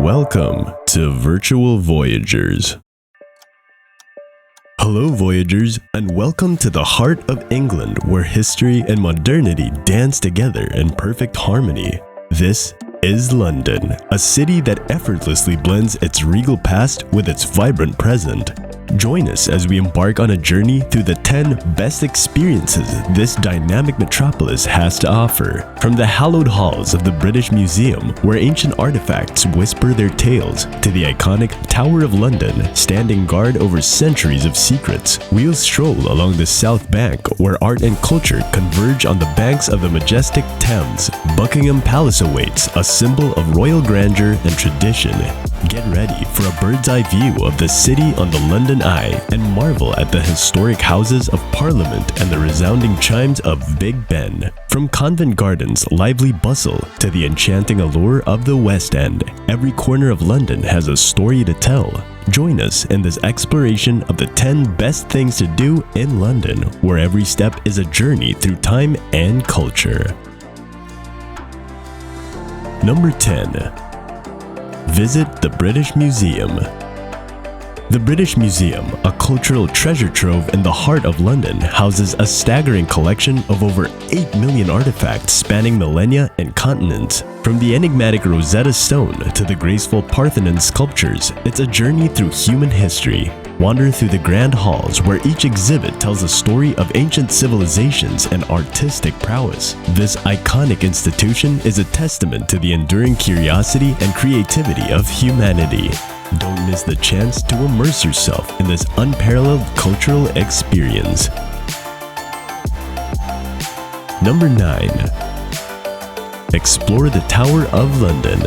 Welcome to Virtual Voyagers. Hello Voyagers, and welcome to the heart of England where history and modernity dance together in perfect harmony. This is London, a city that effortlessly blends its regal past with its vibrant present. Join us as we embark on a journey through the 10 best experiences this dynamic metropolis has to offer. From the hallowed halls of the British Museum, where ancient artifacts whisper their tales, to the iconic Tower of London, standing guard over centuries of secrets, we'll stroll along the South Bank, where art and culture converge on the banks of the majestic Thames. Buckingham Palace awaits, a symbol of royal grandeur and tradition. Get ready for a bird's-eye view of the city on the London Eye and marvel at the historic Houses of Parliament and the resounding chimes of Big Ben. From Covent Garden's lively bustle to the enchanting allure of the West End, every corner of London has a story to tell. Join us in this exploration of the 10 best things to do in London, where every step is a journey through time and culture. Number 10. Visit the British Museum. The British Museum, a cultural treasure trove in the heart of London, houses a staggering collection of over 8 million artifacts spanning millennia and continents. From the enigmatic Rosetta Stone to the graceful Parthenon sculptures, it's a journey through human history. Wander through the grand halls where each exhibit tells a story of ancient civilizations and artistic prowess. This iconic institution is a testament to the enduring curiosity and creativity of humanity. Don't miss the chance to immerse yourself in this unparalleled cultural experience. Number 9. Explore the Tower of London.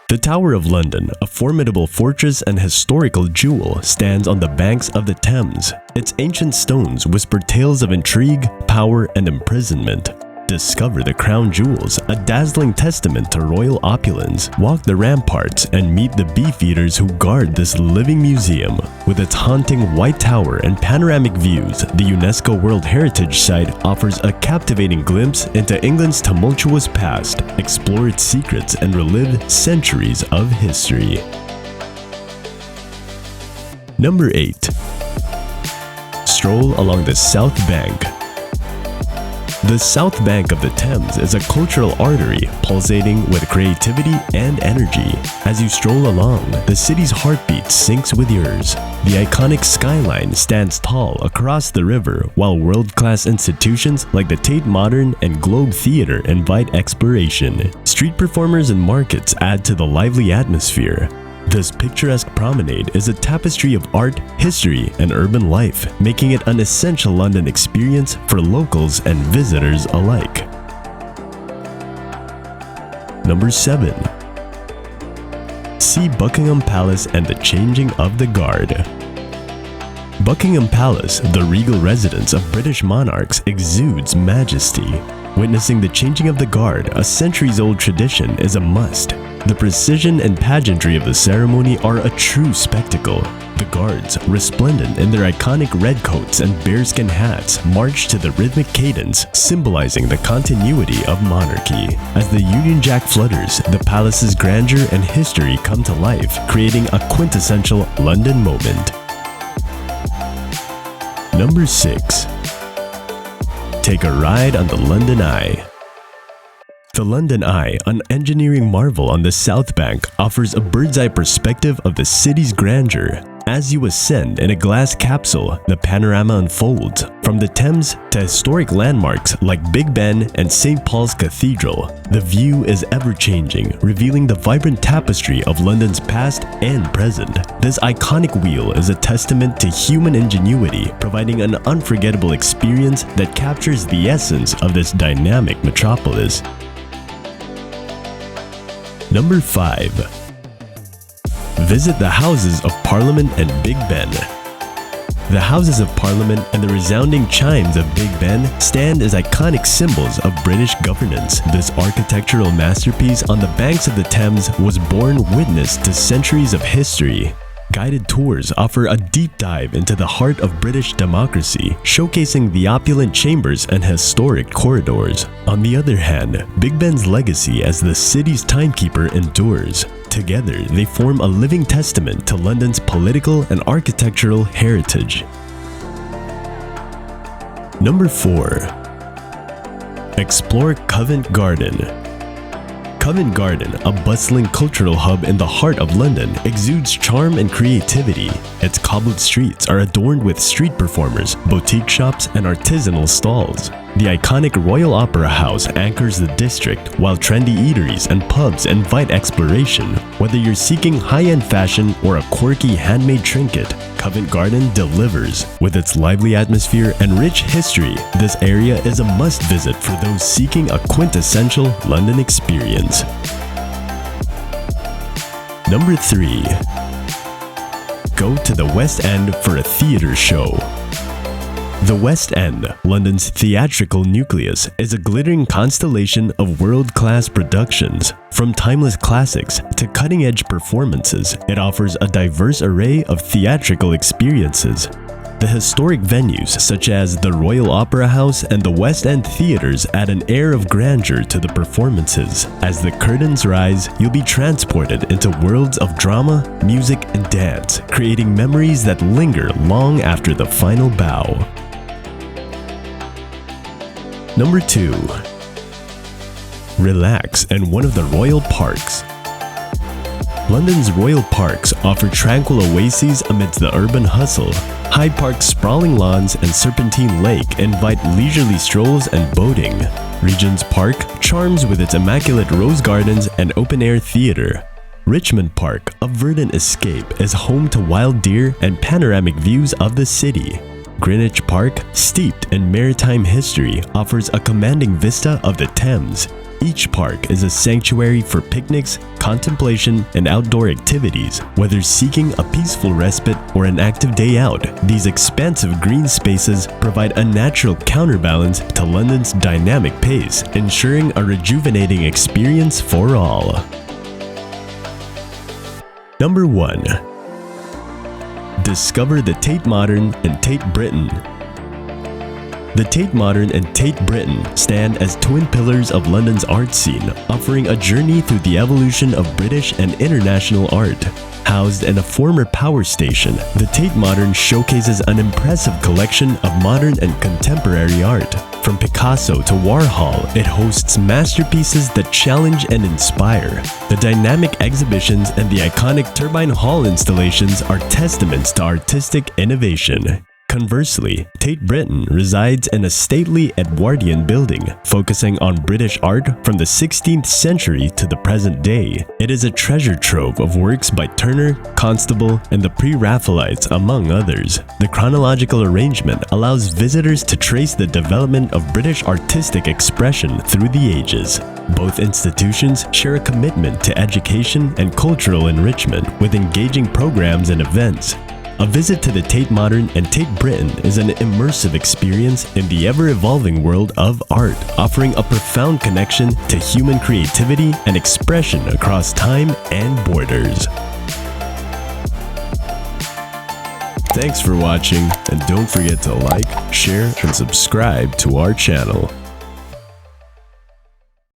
The Tower of London, a formidable fortress and historical jewel, stands on the banks of the Thames. Its ancient stones whisper tales of intrigue, power, and imprisonment. Discover the crown jewels, a dazzling testament to royal opulence. Walk the ramparts and meet the beefeaters who guard this living museum. With its haunting white tower and panoramic views, the UNESCO World Heritage Site offers a captivating glimpse into England's tumultuous past. Explore its secrets and relive centuries of history. Number 8. Stroll along the South Bank. The South Bank of the Thames is a cultural artery pulsating with creativity and energy. As you stroll along, the city's heartbeat syncs with yours. The iconic skyline stands tall across the river, while world-class institutions like the Tate Modern and Globe Theatre invite exploration. Street performers and markets add to the lively atmosphere. This picturesque promenade is a tapestry of art, history, and urban life, making it an essential London experience for locals and visitors alike. Number 7. See Buckingham Palace and the changing of the guard. Buckingham Palace, the regal residence of British monarchs, exudes majesty. Witnessing the changing of the guard, a centuries-old tradition, is a must. The precision and pageantry of the ceremony are a true spectacle. The guards, resplendent in their iconic red coats and bearskin hats, march to the rhythmic cadence, symbolizing the continuity of monarchy. As the Union Jack flutters, the palace's grandeur and history come to life, creating a quintessential London moment. Number 6. Take a ride on the London Eye. The London Eye, an engineering marvel on the South Bank, offers a bird's-eye perspective of the city's grandeur. As you ascend in a glass capsule, the panorama unfolds, from the Thames to historic landmarks like Big Ben and St. Paul's Cathedral. The view is ever-changing, revealing the vibrant tapestry of London's past and present. This iconic wheel is a testament to human ingenuity, providing an unforgettable experience that captures the essence of this dynamic metropolis. Number 5. Visit the Houses of Parliament and Big Ben. The Houses of Parliament and the resounding chimes of Big Ben stand as iconic symbols of British governance. This architectural masterpiece on the banks of the Thames was born witness to centuries of history. Guided tours offer a deep dive into the heart of British democracy, showcasing the opulent chambers and historic corridors. On the other hand, Big Ben's legacy as the city's timekeeper endures. Together, they form a living testament to London's political and architectural heritage. Number 4. Explore Covent Garden. Covent Garden, a bustling cultural hub in the heart of London, exudes charm and creativity. Its cobbled streets are adorned with street performers, boutique shops, and artisanal stalls. The iconic Royal Opera House anchors the district, while trendy eateries and pubs invite exploration. Whether you're seeking high-end fashion or a quirky handmade trinket, Covent Garden delivers. With its lively atmosphere and rich history, this area is a must-visit for those seeking a quintessential London experience. Number 3. Go to the West End for a theatre show. The West End, London's theatrical nucleus, is a glittering constellation of world-class productions. From timeless classics to cutting-edge performances, it offers a diverse array of theatrical experiences. The historic venues such as the Royal Opera House and the West End theaters add an air of grandeur to the performances. As the curtains rise, you'll be transported into worlds of drama, music, and dance, creating memories that linger long after the final bow. Number 2. Relax in one of the royal parks. London's royal parks offer tranquil oases amidst the urban hustle. Hyde Park's sprawling lawns and Serpentine Lake invite leisurely strolls and boating. Regent's Park charms with its immaculate rose gardens and open-air theater. Richmond Park, a verdant escape, is home to wild deer and panoramic views of the city. Greenwich Park, steeped in maritime history, offers a commanding vista of the Thames. Each park is a sanctuary for picnics, contemplation, and outdoor activities. Whether seeking a peaceful respite or an active day out, these expansive green spaces provide a natural counterbalance to London's dynamic pace, ensuring a rejuvenating experience for all. Number 1. Discover the Tate Modern and Tate Britain. The Tate Modern and Tate Britain stand as twin pillars of London's art scene, offering a journey through the evolution of British and international art. Housed in a former power station, the Tate Modern showcases an impressive collection of modern and contemporary art. From Picasso to Warhol, it hosts masterpieces that challenge and inspire. The dynamic exhibitions and the iconic Turbine Hall installations are testaments to artistic innovation. Conversely, Tate Britain resides in a stately Edwardian building, focusing on British art from the 16th century to the present day. It is a treasure trove of works by Turner, Constable, and the Pre-Raphaelites, among others. The chronological arrangement allows visitors to trace the development of British artistic expression through the ages. Both institutions share a commitment to education and cultural enrichment, with engaging programs and events. A visit to the Tate Modern and Tate Britain is an immersive experience in the ever-evolving world of art, offering a profound connection to human creativity and expression across time and borders. Thanks for watching, and don't forget to like, share, and subscribe to our channel.